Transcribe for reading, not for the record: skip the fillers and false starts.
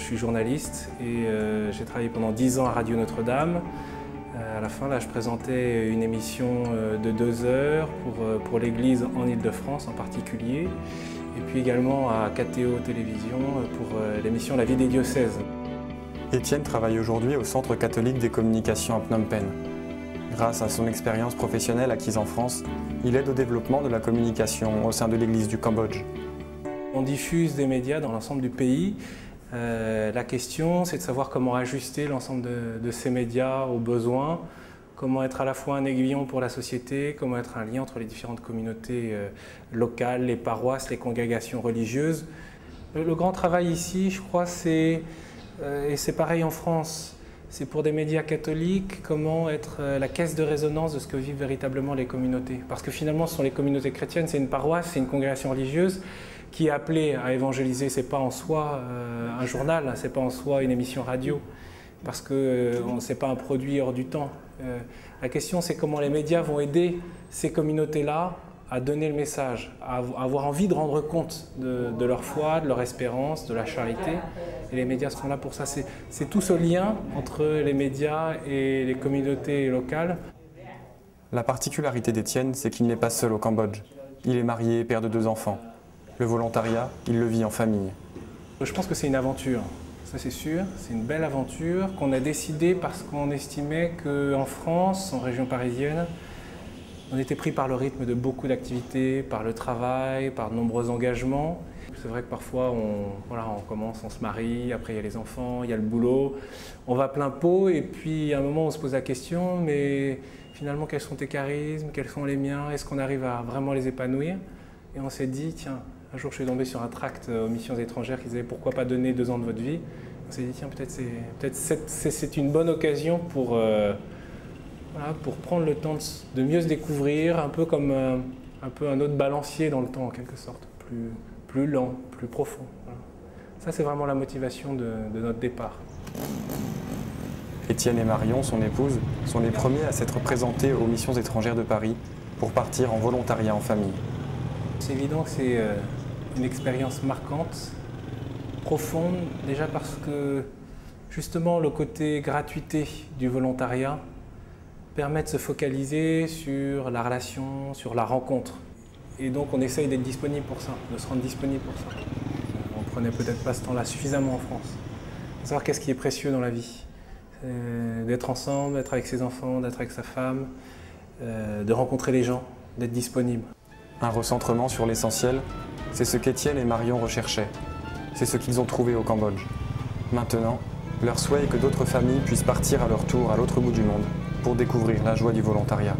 Je suis journaliste et j'ai travaillé pendant 10 ans à Radio Notre-Dame. À la fin, là, je présentais une émission de 2 heures pour l'Église en Île-de-France en particulier, et puis également à KTO Télévision pour l'émission La vie des diocèses. Étienne travaille aujourd'hui au Centre catholique des communications à Phnom Penh. Grâce à son expérience professionnelle acquise en France, il aide au développement de la communication au sein de l'Église du Cambodge. On diffuse des médias dans l'ensemble du pays. La question, c'est de savoir comment ajuster l'ensemble de ces médias aux besoins, comment être à la fois un aiguillon pour la société, comment être un lien entre les différentes communautés locales, les paroisses, les congrégations religieuses. Le grand travail ici, je crois, et c'est pareil en France, c'est pour des médias catholiques, comment être la caisse de résonance de ce que vivent véritablement les communautés. Parce que finalement, ce sont les communautés chrétiennes, c'est une paroisse, c'est une congrégation religieuse qui est appelée à évangéliser. Ce n'est pas en soi un journal, ce n'est pas en soi une émission radio, parce que ce n'est pas un produit hors du temps. La question, c'est comment les médias vont aider ces communautés-là à donner le message, à avoir envie de rendre compte de leur foi, de leur espérance, de la charité. Et les médias sont là pour ça. C'est tout ce lien entre les médias et les communautés locales. La particularité d'Étienne, c'est qu'il n'est pas seul au Cambodge. Il est marié et père de 2 enfants. Le volontariat, il le vit en famille. Je pense que c'est une aventure, ça c'est sûr. C'est une belle aventure qu'on a décidée parce qu'on estimait qu'en France, en région parisienne, on était pris par le rythme de beaucoup d'activités, par le travail, par de nombreux engagements. C'est vrai que parfois on commence, on se marie, après il y a les enfants, il y a le boulot, on va plein pot et puis à un moment on se pose la question, mais finalement quels sont tes charismes, quels sont les miens, est-ce qu'on arrive à vraiment les épanouir? Et on s'est dit, tiens, un jour je suis tombé sur un tract aux missions étrangères qui disait pourquoi pas donner 2 ans de votre vie. On s'est dit, tiens, peut-être c'est une bonne occasion pour prendre le temps de mieux se découvrir, un peu comme un autre balancier dans le temps en quelque sorte, plus lent, plus profond. Voilà. Ça c'est vraiment la motivation de notre départ. Étienne et Marion, son épouse, sont les premiers à s'être présentés aux missions étrangères de Paris pour partir en volontariat en famille. C'est évident que c'est une expérience marquante, profonde, déjà parce que justement le côté gratuité du volontariat permet de se focaliser sur la relation, sur la rencontre. Et donc on essaye d'être disponible pour ça, de se rendre disponible pour ça. On ne prenait peut-être pas ce temps-là suffisamment en France. Savoir qu'est-ce qui est précieux dans la vie. D'être ensemble, d'être avec ses enfants, d'être avec sa femme, de rencontrer les gens, d'être disponible. Un recentrement sur l'essentiel, c'est ce qu'Étienne et Marion recherchaient. C'est ce qu'ils ont trouvé au Cambodge. Maintenant, leur souhait est que d'autres familles puissent partir à leur tour à l'autre bout du monde pour découvrir la joie du volontariat.